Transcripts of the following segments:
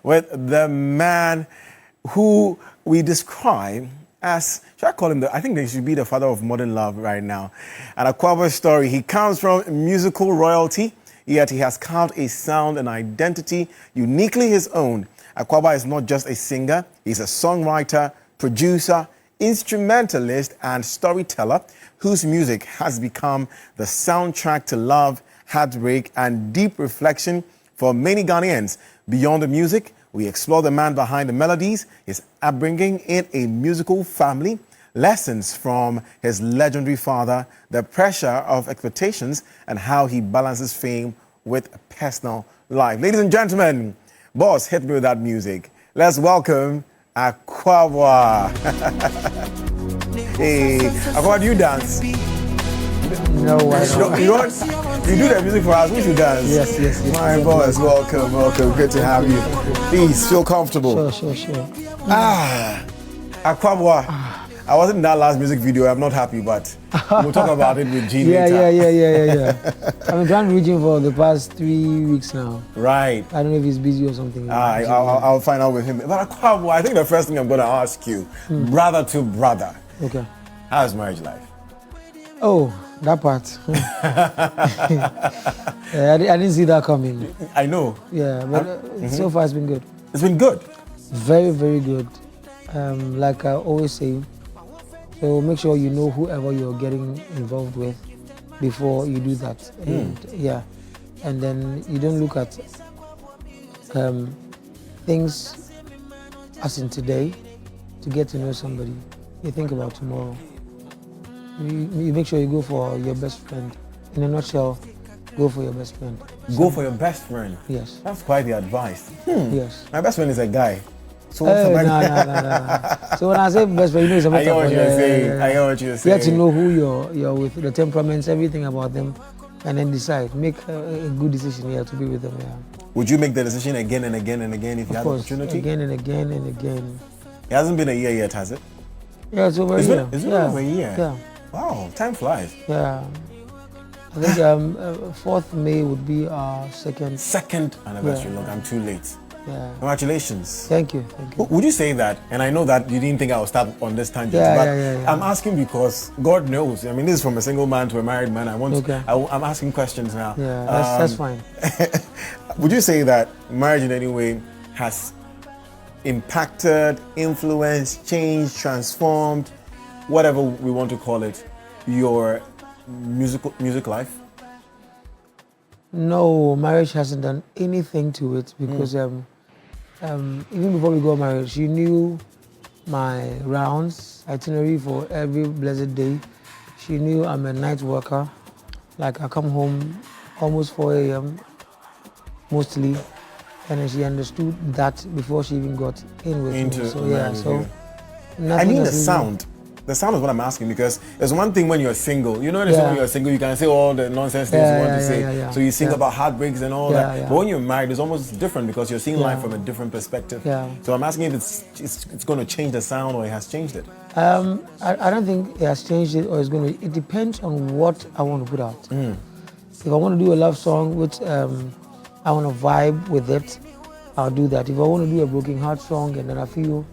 with the man who we describe as, should I call him I think he should be the father of modern love right now. And Akwaboah story, he comes from musical royalty, yet he has carved a sound and identity uniquely his own. Akwaboah is not just a singer, he's a songwriter, producer, instrumentalist, and storyteller whose music has become the soundtrack to love, heartbreak, and deep reflection for many Ghanaians. Beyond the music, we explore the man behind the melodies, his upbringing in a musical family, lessons from his legendary father, the pressure of expectations, and how he balances fame with personal life. Ladies and gentlemen, boss, hit me with that music. Let's welcome Akwaboah. Hey, Akwaboah, do you dance? No, I don't. You do that music for us. We should dance. Yes. My boss, welcome. Good to have you. Please, feel comfortable. Sure. Akwaboah. I wasn't in that last music video. I'm not happy, but we'll talk about it with Gene later. Yeah. I've been trying to reach him for the past 3 weeks now. Right. I don't know if he's busy or something. I'll find out with him. But Akwaboah, I think the first thing I'm going to ask you, brother to brother. Okay. How's marriage life? Oh, that part. I didn't see that coming. I know. Yeah, but so far it's been good. It's been good? Very, very good. Like I always say, so make sure you know whoever you're getting involved with before you do that. And then you don't look at things as in today to get to know somebody. You think about tomorrow. You make sure you go for your best friend. In a nutshell, go for your best friend. Go for your best friend? Yes. That's quite the advice. Yes. My best friend is a guy. So no. So when I say best friend, you know it's a I get what you're saying. I get what you're saying. You have to know who you're with, the temperaments, everything about them, and then decide. Make a good decision here to be with them. Yeah. Would you make the decision again and again and again if you had the opportunity? Again and again and again. It hasn't been a year yet, has it? Yeah, it's over a year. It's over a year? Yeah. Wow, time flies. Yeah. I think 4th May would be our second anniversary. Look, I'm too late. Yeah. Congratulations. Thank you. Would you say that? And I know that you didn't think I would start on this tangent, but I'm asking because God knows. I mean, this is from a single man to a married man. I'm asking questions now. Yeah, that's fine. Would you say that marriage in any way has impacted, influenced, changed, transformed, whatever we want to call it, your music life? No, marriage hasn't done anything to it because even before we got married, she knew my rounds, itinerary for every blessed day. She knew I'm a night worker. Like I come home almost 4 a.m. mostly, and then she understood that before she even got in with me. So I mean the sound. The sound is what I'm asking, because there's one thing when you're single. You know, when you're single, you can say all the nonsense things you want to say. So you sing about heartbreaks and all that. But when you're married, it's almost different because you're seeing life from a different perspective. So I'm asking if it's going to change the sound or it has changed it. I don't think it has changed it or it's going to. It depends on what I want to put out. If I want to do a love song, which I want to vibe with it, I'll do that. If I want to do a broken heart song and then I feel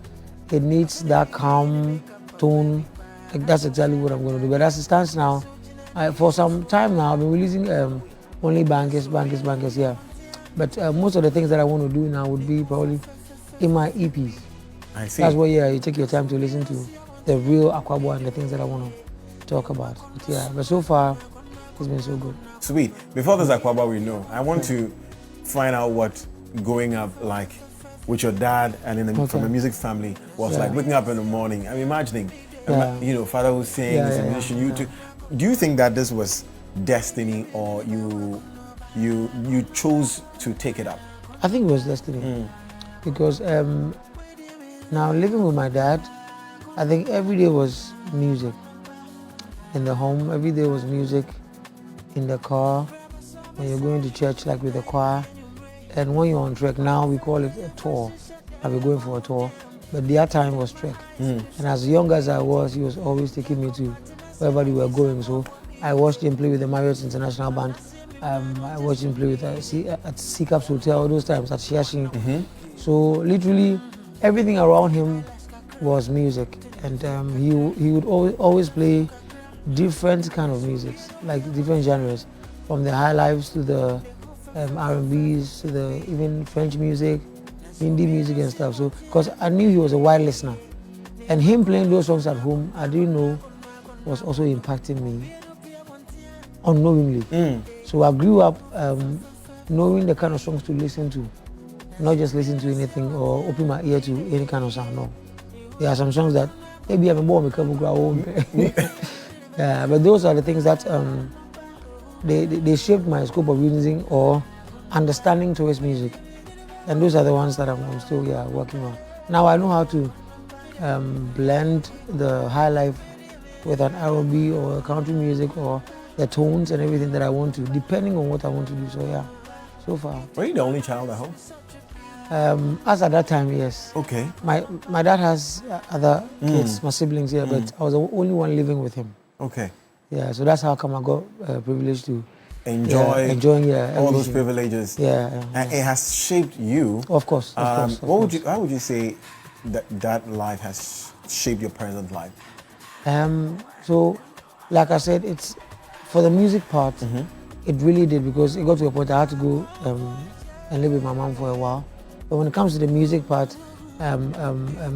it needs that calm tone, like that's exactly what I'm going to do. But as it stands now, for some time now, I've been releasing only bangers, yeah. But most of the things that I want to do now would be probably in my EPs. I see. That's where you take your time to listen to the real Akwaboah and the things that I want to talk about. But so far, it's been so good. Sweet. Before this Akwaboah we know, I want to find out what growing up like with your dad and from a music family was like. Waking up in the morning, I'm imagining, father who sings, a musician, you too. Do you think that this was destiny or you chose to take it up? I think it was destiny. Because now living with my dad, I think every day was music. In the home, every day was music. In the car, when you're going to church like with the choir. And when you're on trek, now we call it a tour. I'll be going for a tour. But their time was trek. And as young as I was, he was always taking me to wherever we were going. So I watched him play with the Marriott International Band. I watched him play with at Sea Caps Hotel, those times at Shiashin. So literally everything around him was music, and he would always play different kind of music, like different genres, from the high lives to the R&Bs to the even French music, Hindi music and stuff. So because I knew he was a wide listener, and him playing those songs at home, I didn't know was also impacting me unknowingly. So I grew up knowing the kind of songs to listen to, not just listen to anything or open my ear to any kind of sound. No, there are some songs that maybe I'm born become grow. Yeah, but those are the things that they shaped my scope of using or understanding towards music, and those are the ones that I'm still working on. Now I know how to blend the high life with an R&B or country music or the tones and everything that I want to, depending on what I want to do. So yeah, so far. Were you the only child at home? As at that time, yes. Okay. My dad has other kids, my siblings here, but I was the only one living with him. Okay. Yeah, so that's how come I got privileged to enjoying all those everything. privileges. Yeah. And it has shaped you. Of course. How would you say that life has shaped your present life? So, like I said, it's for the music part. It really did, because it got to a point I had to go and live with my mom for a while. But when it comes to the music part,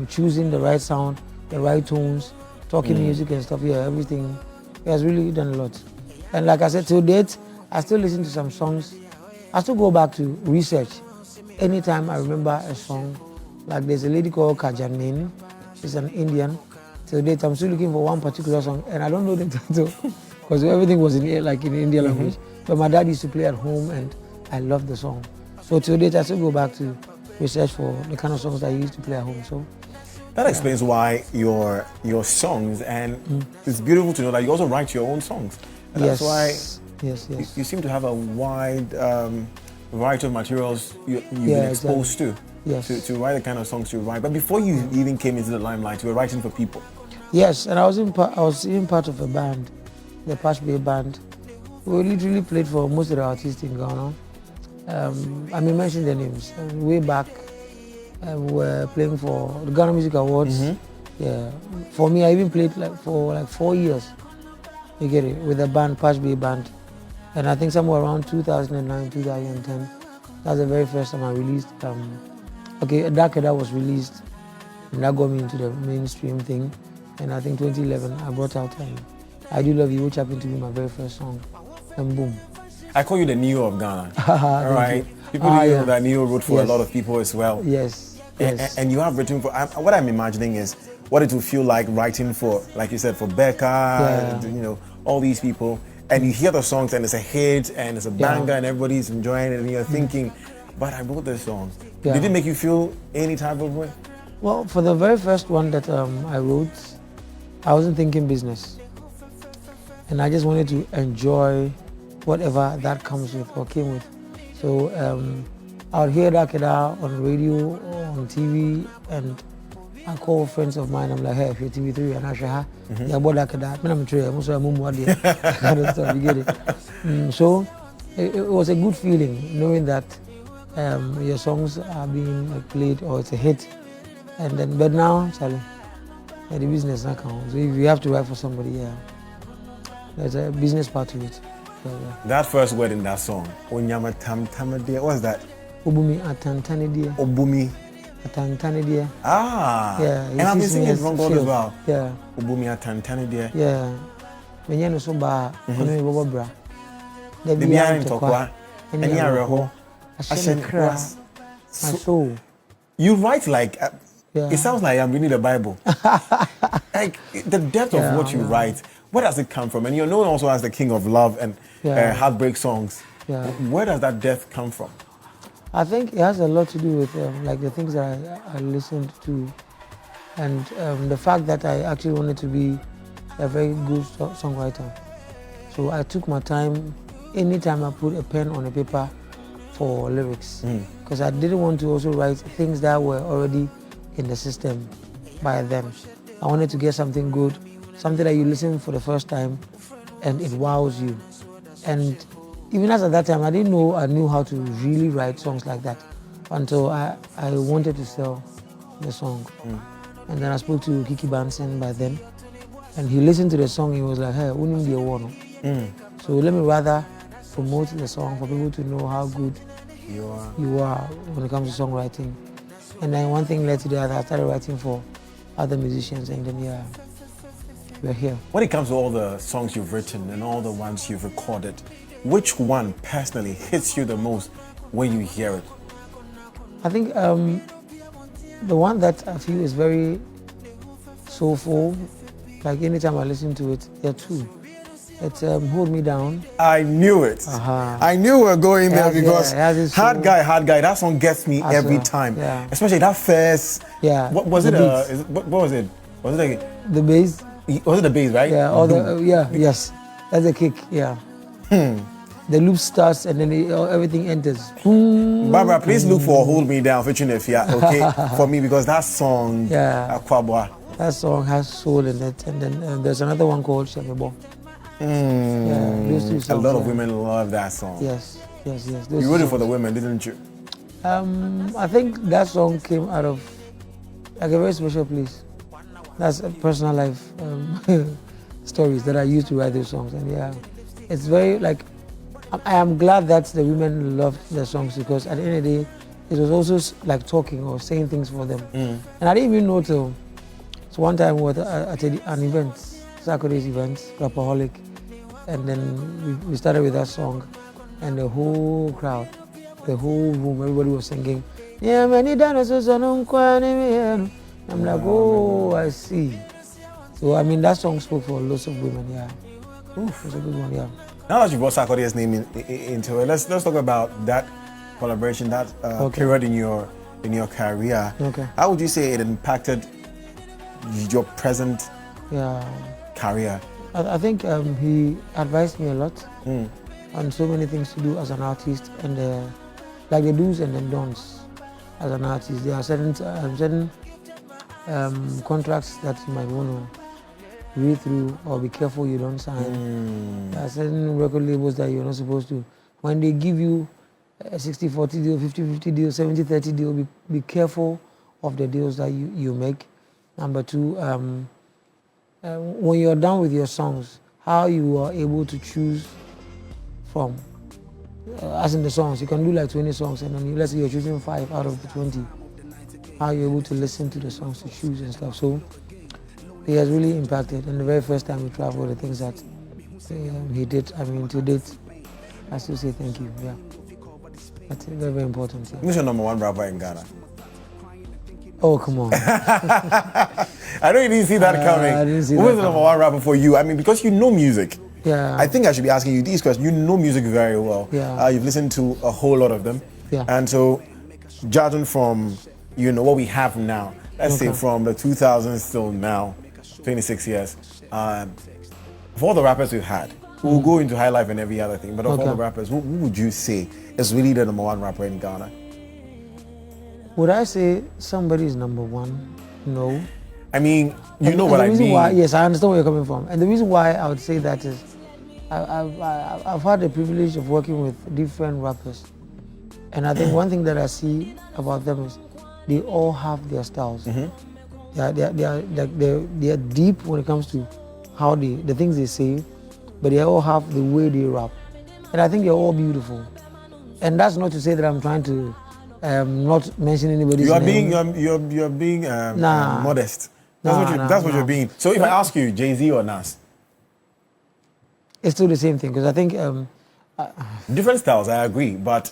choosing the right sound, the right tones, talking music and stuff, everything, it has really done a lot. And like I said, till date, I still listen to some songs. I still go back to research. Anytime I remember a song, like there's a lady called Kajanmin, she's an Indian. Till date, I'm still looking for one particular song, and I don't know the title, because everything was in Indian language. But my dad used to play at home, and I loved the song. So till date, I still go back to research for the kind of songs that I used to play at home. So that explains why your songs, and it's beautiful to know that you also write your own songs. And that's why you seem to have a wide variety of materials you've been exposed to. To write the kind of songs you write. But before you even came into the limelight, you were writing for people. Yes, and I was even part of a band, the Pash Bay band. We literally played for most of the artists in Ghana. I may mention their names. Way back, we were playing for the Ghana Music Awards. Yeah, for me, I even played for 4 years. You get it, with the band, Pash Bay band. And I think somewhere around 2009, 2010, that's the very first time I released. Dakeda was released, and that got me into the mainstream thing. And I think 2011, I brought out I Do Love You, which happened to be my very first song. And boom. I call you the Neo of Ghana. All right. People know that Neo wrote for a lot of people as well. Yes. And you have written for, what I'm imagining is what it will feel like writing for, like you said, for Becca, all these people. And you hear the songs and it's a hit and it's a banger and everybody's enjoying it, and you're thinking, but I wrote this song. Did it make you feel any type of way? Well, for the very first one that I wrote, I wasn't thinking business. And I just wanted to enjoy whatever that comes with or came with. So I would hear Dakeda on radio or on TV, and I call friends of mine. I'm like, hey, if you're TV3 and I say, yeah, about Dakeda, I'm kind of stuff, you get it. So it was a good feeling knowing that your songs are being played or it's a hit. And then, but now, Charlie, the business not count. So if you have to write for somebody, there's a business part to it. So, that first word in that song, Onyama Tam Tamadia, what's that? Obumi Atantanidia. Obumi Atantanidia. Yeah. And I've been singing it wrong as well. Yeah. Obumi Atantanidia. Yeah. Menyano so ba, kono bobo bra. The behind tokwa. Any areho. So you write like it sounds like I'm reading the Bible. Like the depth of what you write, where does it come from? And you're known also as the king of love and heartbreak songs. Where does that depth come from? I think it has a lot to do with like the things that I listened to, and the fact that I actually wanted to be a very good songwriter. So I took my time. Anytime I put a pen on a paper for lyrics, because I didn't want to also write things that were already in the system by them. I wanted to get something good, something that you listen for the first time and it wows you. And even as at that time, I didn't know I knew how to really write songs like that. until I wanted to sell the song. And then I spoke to Kiki Bansen by then, and he listened to the song. He was like, "Hey, we need the one." So let me rather promote the song for people to know how good you are when it comes to songwriting. And then one thing led to the other. I started writing for other musicians, and then we're here. When it comes to all the songs you've written and all the ones you've recorded, which one personally hits you the most when you hear it? I think the one that I feel is very soulful, like anytime I listen to it, there are two. It's Hold Me Down. I knew it. I knew we were going there because Hard Guy, that song gets me every time. Yeah. Especially that first. Yeah. What was it? What was it? Was it the bass? Was it the bass, right? Yeah. Or yes. That's a kick. Yeah. The loop starts and then everything enters. Barbara, please look for Hold Me Down featuring Efia, okay? For me, because that song, Akwaboah. That song has soul in it. And then there's another one called Akwaboah. Those two songs, a lot of women love that song. Yes. You wrote it for the women, didn't you? I think that song came out of like a very special place. That's a personal life stories that I used to write those songs, and it's very like I am glad that the women loved the songs because at the end of the day, it was also like talking or saying things for them. And I didn't even know till so one time we were at an event, Saturday's event, Rapaholic, and then we started with that song, and the whole crowd, the whole room, everybody was singing. I'm like, oh, I see. So I mean, that song spoke for lots of women. It's a good one. Now that you brought Sarkodie's name into it, let's talk about that collaboration, that period in your career. Okay. How would you say it impacted your present career? I think he advised me a lot on so many things to do as an artist, and like the do's and the don'ts as an artist. There are certain contracts that you might want to read through or be careful you don't sign. There are certain record labels that you're not supposed to. When they give you a 60-40 deal, 50-50 deal, 70-30 deal, be careful of the deals that you make. Number two, when you're done with your songs, how you are able to choose from. As in the songs, you can do like 20 songs and then let's say you're choosing 5 out of the 20. How you're able to listen to the songs to choose and stuff. So he has really impacted. And the very first time we traveled, the things that he did, I mean, to date, I still say thank you. That's very, very important. Who's your number one rapper in Ghana? Oh, come on. I know you didn't see that coming. I didn't see Who is the number one rapper for you? I mean, because you know music. I think I should be asking you these questions. You know music very well. You've listened to a whole lot of them. And so, judging from, what we have now, let's say from the 2000s till now, 26 years, of all the rappers we've had, we'll go into High Life and every other thing, but of all the rappers, who would you say is really the number one rapper in Ghana? Would I say somebody is number one? No. I mean, what I mean. Yes, I understand where you're coming from. And the reason why I would say that is I've had the privilege of working with different rappers. And I think one thing that I see about them is they all have their styles. They are deep when it comes to how the things they say, but they all have the way they rap. And I think they're all beautiful. And that's not to say that I'm trying to not mention anybody's name. You're being modest. That's what you're being. So if I ask you, Jay-Z or Nas? It's still the same thing, because I think... different styles, I agree. But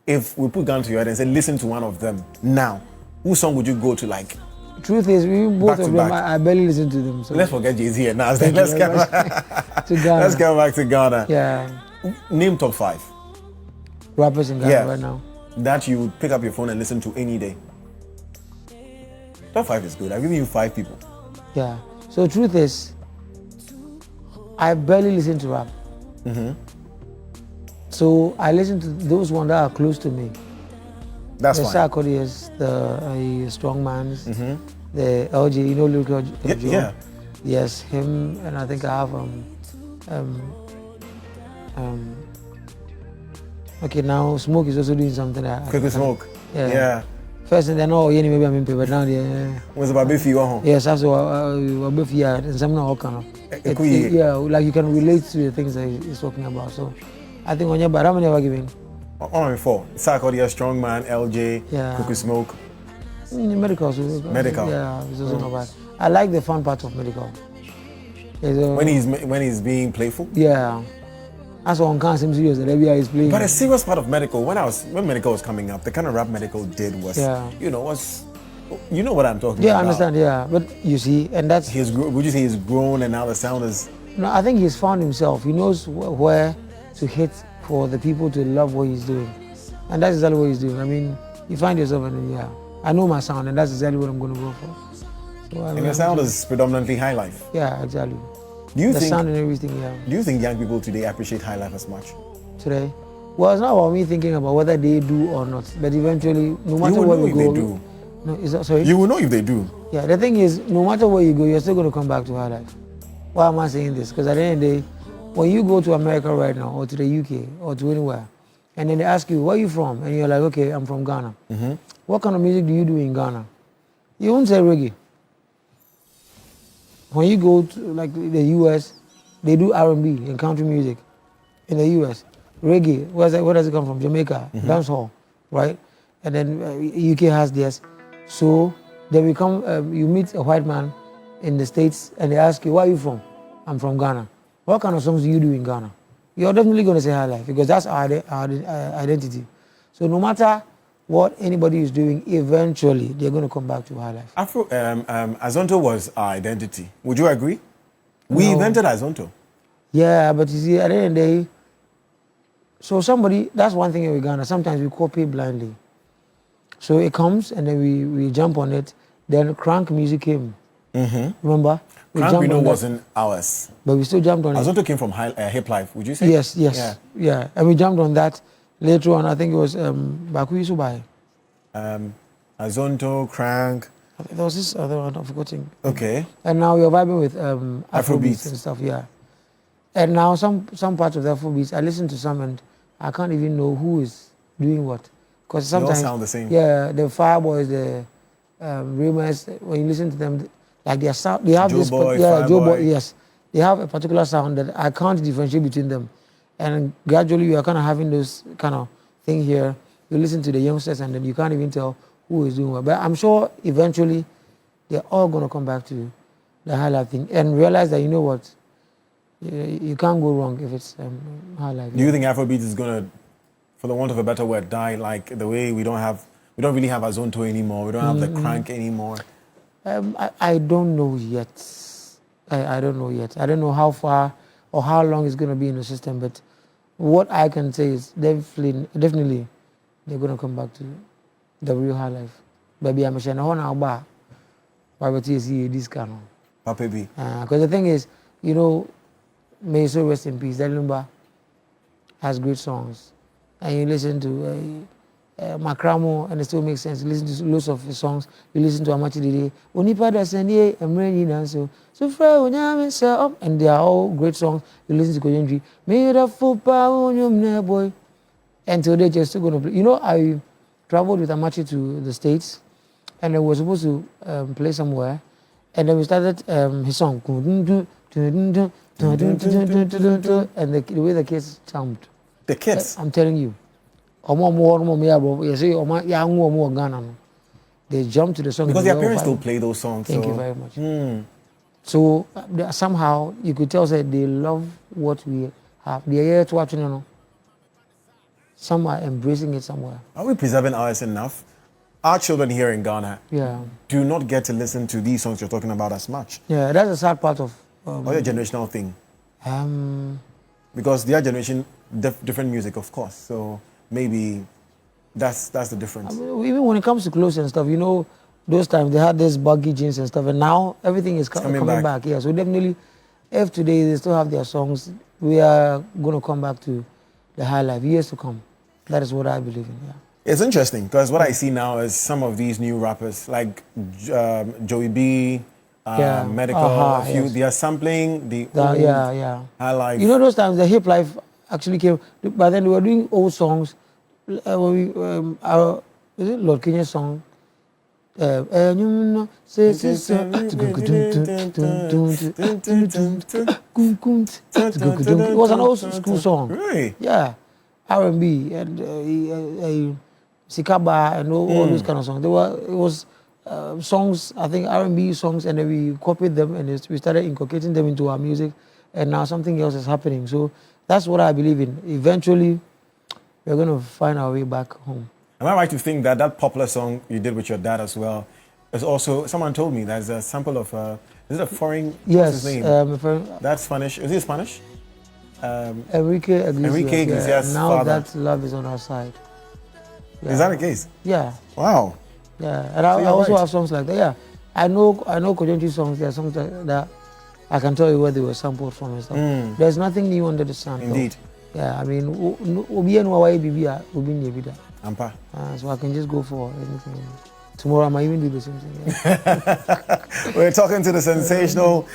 if we put gun to your head and say, listen to one of them now, whose song would you go to like? Truth is, both of them, I barely listen to them. So. Let's forget Jay-Z and Nas. Let's get back to Ghana. Yeah. Name top 5 rappers in Ghana right now that you would pick up your phone and listen to any day. Top 5 is good. I've given you 5 people. Yeah. So truth is, I barely listen to rap. So I listen to those ones that are close to me. That's fine. The Sarkodie's, the Strongmans, the LJ, Lyrical Joe. Yes, him, and I think I have okay, now Smoke is also doing something. Quickly Smoke. Yeah. First and then maybe I'm in paper, but now Was about Biffy or yes, that's what Biffy and some all kind of. Yeah, like you can relate to the things that he's talking about. So I think on your but how many ever giving? On 4. Sarkodia, Strongman, LJ, Cookie Smoke. Medical. Medical. Yeah, it's also not bad. I like the fun part of medical. When he's being playful. Yeah. That's one can't seem serious that every is playing. But a serious part of medical, when medical was coming up, the kind of rap medical did was, you know what I'm talking about. Yeah, I understand. Yeah, but you see, and that's. Would you say he's grown and now the sound is? No, I think he's found himself. He knows where to hit for the people to love what he's doing, and that's exactly what he's doing. I mean, you find yourself, and I know my sound, and that's exactly what I'm going to go for. So, and your sound is predominantly high life. Yeah, exactly. Do you think sound and everything? Yeah. Do you think young people today appreciate high life as much? Today, well, it's not about me thinking about whether they do or not, but eventually, no matter where we go, they do. No, is that sorry? You will know if they do. Yeah, the thing is, no matter where you go, you're still going to come back to high life. Why am I saying this? Because at the end of the day, when you go to America right now, or to the UK, or to anywhere, and then they ask you, where are you from? And you're like, okay, I'm from Ghana. Mm-hmm. What kind of music do you do in Ghana? You won't say reggae. When you go to like the US, they do R&B and country music. In the US, reggae, where does it come from? Jamaica, dancehall, right? And then UK has this. So then you meet a white man in the States and they ask you, where are you from? I'm from Ghana. What kind of songs do you do in Ghana? You're definitely going to say high life because that's our identity. So no matter what anybody is doing, eventually they're going to come back to high life. Azonto was our identity. Would you agree? We invented Azonto. Yeah, but you see, at the end of the day, so that's one thing in Ghana, sometimes we copy blindly. So it comes and then we jump on it. Then crank music came. Mm-hmm. Remember? Crank we know wasn't ours. But we still jumped on it. Azonto came from hip life, would you say? Yes. Yeah. And we jumped on that later on. I think it was Baku Yusubai. Azonto, Crank. There was this other one, I'm forgetting. Okay. And now we're vibing with Afrobeats and stuff, yeah. And now some parts of the Afrobeats, I listen to some and I can't even know who is doing what. Because sometimes they all sound the same. Yeah, the Fireboys, the Rumors, when you listen to them, like their sound, they have Joe Boy, yes. They have a particular sound that I can't differentiate between them. And gradually you are kind of having those kind of thing here. You listen to the youngsters and then you can't even tell who is doing what. But I'm sure eventually they're all going to come back to the high life thing and realize that, you know what, you can't go wrong if it's high life. Do you think Afrobeat is going to, for the want of a better word, die like the way we don't really have Azonto anymore, we don't have the Crank anymore? I don't know yet. I don't know yet. I don't know how far or how long it's going to be in the system, but what I can say is definitely they're going to come back to the real high life. Baby, I'm saying, how now, ba? Why would you see this kind of? Papa B. Because the thing is, you know, may so rest in peace. That Lumba has great songs, and you listen to Makramo, and it still makes sense. You listen to lots of his songs. You listen to Amachi Dede. Onipa Dasani, Emreni Nanso. So Fred, and they are all great songs. You listen to Koyendri. May you have full power on your boy. Until they're just still going to play. You know, I traveled with Amachi to the States, and we were supposed to play somewhere, and then we started his song, and the way the kids jumped. The kids? I'm telling you. They jumped to the song. Because their parents still play those songs. Thank you very much. So somehow you could tell that they love what we have. They are here to watch, you know. Some are embracing it somewhere. Are we preserving ours enough? Our children here in Ghana do not get to listen to these songs you're talking about as much. Yeah, that's a sad part of... or a generational thing. Because their generation, different music, of course. So maybe that's the difference. I mean, even when it comes to clothes and stuff, you know, those times they had this baggy jeans and stuff, and now everything is coming back. Yeah, so definitely, if today they still have their songs, we are going to come back to the high life years to come. That is what I believe in, yeah. It's interesting because what I see now is some of these new rappers like Joey B, Medical, they are sampling the old high life. You know those times the hip life actually came, but then we were doing old songs. When is it Lord Kenya's song? It was an old school song. Really? Yeah, R&B and Sikaba and all those kind of songs. It was songs, I think R&B songs, and then we copied them and we started inculcating them into our music, and now something else is happening. So that's what I believe in. Eventually, we're going to find our way back home. Am I right to think that that popular song you did with your dad as well is also, someone told me there's a sample of, is it a foreign, yes, what's his name? That's Spanish. Is it Spanish? Enrique Iglesias. Enrique Iglesias' now father. that love is on our side. Yeah. Is that the case? Yeah. Wow. Yeah, and I also have songs like that. Yeah, I know Kojonchi songs. There are songs that I can tell you where they were sampled from and stuff. There's nothing new under the sun. Indeed. Though. Yeah, I mean, Ampa. So I can just go for anything. Tomorrow I might even do the same thing. Yeah. We're talking to the sensational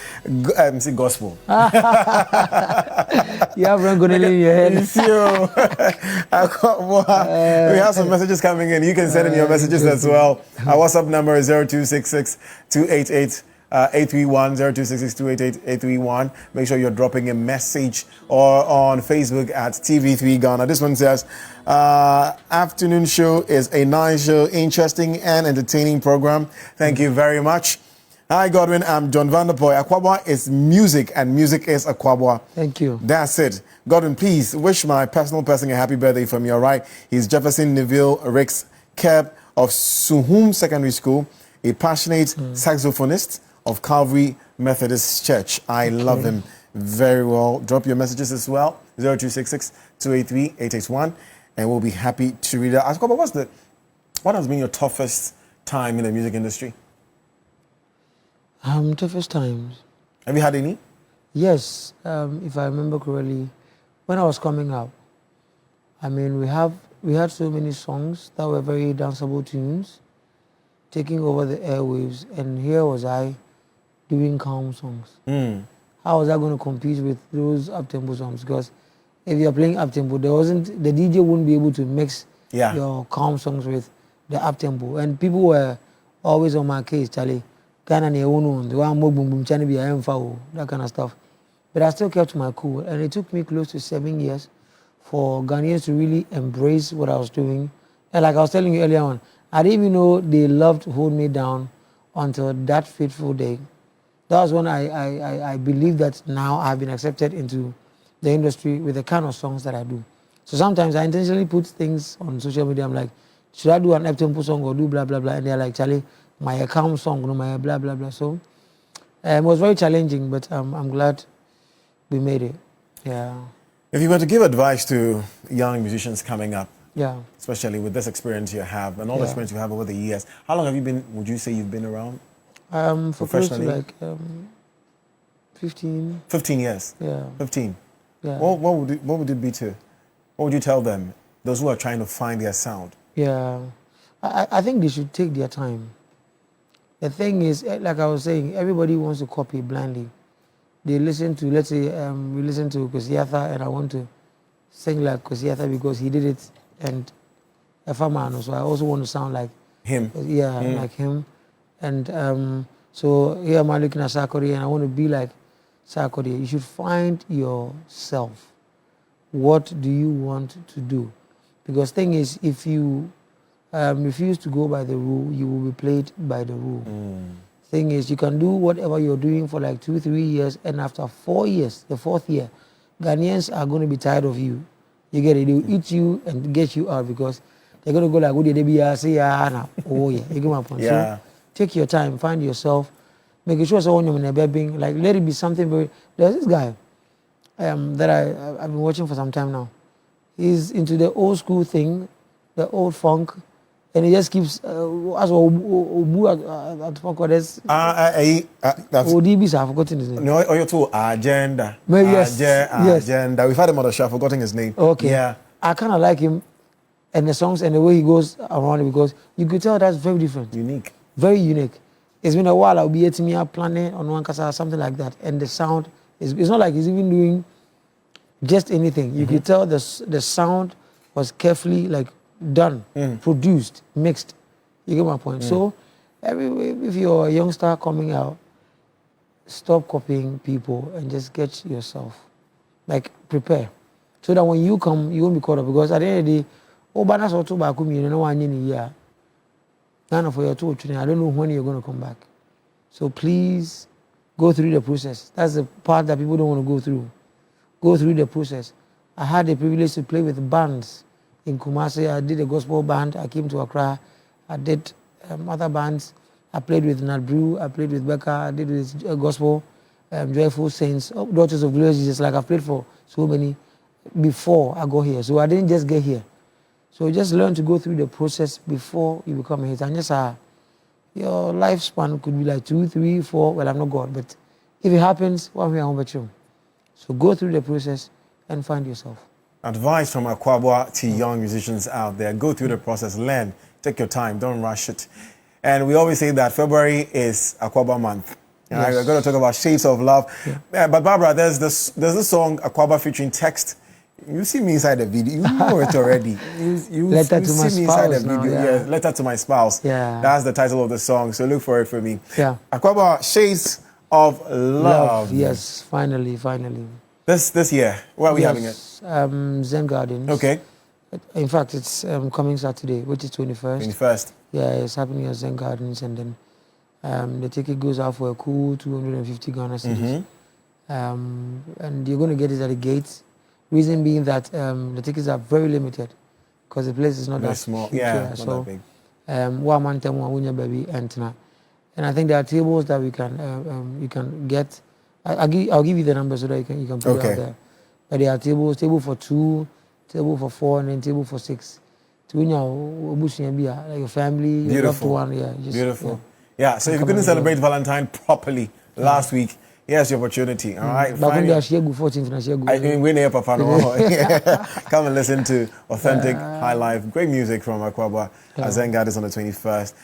gospel. You have Rangonele in your head. Akwaboah. We have some messages coming in. You can send in your messages as well. Our WhatsApp number is 0266 288 831 0266 288 831. Make sure you're dropping a message or on Facebook at TV3 Ghana. This one says, afternoon show is a nice show, interesting and entertaining program. Thank you very much. Hi Godwin, I'm John Vanderpoy. Akwaboah is music and music is Akwaboah. Thank you. That's it. Godwin, please wish my personal person a happy birthday from me, all right? He's Jefferson Neville Ricks Keb of Suhum Secondary School, a passionate saxophonist of Calvary Methodist Church. I love him very well. Drop your messages as well, 0266 283 881, and we'll be happy to read it. Akwaboah, what has been your toughest time in the music industry? Toughest times. Have you had any? Yes, if I remember correctly, when I was coming up, I mean, we had so many songs that were very danceable tunes, taking over the airwaves, and here was I doing calm songs. How was I going to compete with those up-tempo songs? Because if you're playing up-tempo, the DJ wouldn't be able to mix your calm songs with the up-tempo, and people were always on my case, Charlie. That kind of stuff. But I still kept my cool, and it took me close to 7 years for Ghanaians to really embrace what I was doing. And like I was telling you earlier on, I didn't even know they loved Hold Me Down until that fateful day. That was when I believed that now I've been accepted into the industry with the kind of songs that I do. So sometimes I intentionally put things on social media. I'm like, should I do an up-tempo song or do blah, blah, blah? And they're like, Charlie, my calm song, my blah, blah, blah. So it was very challenging, but I'm glad we made it. Yeah. If you were to give advice to young musicians coming up, especially with this experience you have and all the experience you have over the years, how long have you been, would you say you've been around? For close to like 15. 15 years? Yeah. 15? Yeah. What would it be to? What would you tell them, those who are trying to find their sound? Yeah. I think they should take their time. The thing is, like I was saying, everybody wants to copy blindly. They listen to, let's say, we listen to Kosiatha, and I want to sing like Kosiatha because he did it, and Efamano, so I also want to sound like him. Yeah, like him. And so here am I looking at Sarkodie, and I want to be like Sarkodie. You should find yourself. What do you want to do? Because thing is, if you refuse to go by the rule, you will be played by the rule. Thing is, you can do whatever you're doing for like 2-3 years, and after 4 years, the 4th year, Ghanaians are going to be tired of you. You get it? They will eat you and get you out because they're going to go like, oh yeah, you get my point. Yeah. So take your time, find yourself, make sure someone you're being like, let it be something very. There's this guy that I've been watching for some time now. He's into the old school thing, the old funk. And he just keeps as Obu at Fokodes. ODBs, I've forgotten his name. No, or you're too Agenda. Yes. Agenda. We've had him on the show, I've forgotten his name. Okay. Yeah. I kind of like him and the songs and the way he goes around it because you could tell that's very different. Unique. Very unique. It's been a while. I'll be at me planning on one casa, something like that. And the sound, it's not like he's even doing just anything. You could tell the sound was carefully like done, produced, mixed. You get my point? So, if you're a youngster coming out, stop copying people and just get yourself. Like, prepare. So that when you come, you won't be caught up. Because at the end of the day, oh, but that's all too bad. You know, 1 year. None of your two, I don't know when you're going to come back. So please go through the process. That's the part that people don't want to go through. Go through the process. I had the privilege to play with bands in Kumasi. I did a gospel band. I came to Accra. I did other bands. I played with Nat Brew. I played with Becca. I did with gospel, Joyful Saints, Daughters of Glorious Jesus. Like I've played for so many before I got here. So I didn't just get here. So just learn to go through the process before you become a hit. And just your lifespan could be like 2, 3, 4. Well, I'm not God, but if it happens, one way I won't you. So go through the process and find yourself. Advice from Akwaboah to young musicians out there: go through the process, learn, take your time, don't rush it. And we always say that February is Akwaboah month. Yes. We're going to talk about Shapes of Love. Yeah. But Barbara, there's this song Akwaboah featuring Text. You see me inside the video. You know it already. You Letter to see my me inside the spouse video. now, Yeah, Letter to My Spouse. Yeah. That's the title of the song. So look for it for me. Yeah. Akwaboah, Shades of Love. Yes, finally. This year, where are we having it? Zen Gardens. Okay. In fact, it's coming Saturday, which is 21st. 21st. Yeah, it's happening at Zen Gardens, and then the ticket goes out for a cool 250 Ghana cedis. And you're going to get it at the gates. Reason being that the tickets are very limited because the place is not that small. huge. Yeah, not so, that big. And I think there are tables that we can you can get. I'll give you the number so that you can put it out there. But there are tables, table for 2, table for 4, and then table for 6. To win your family, your loved one. Yeah, beautiful. Yeah, so if you couldn't celebrate Valentine properly last week, here's your opportunity. All right. But when Come and listen to authentic high life, great music from Akwaboah. Zen Gardens on the 21st.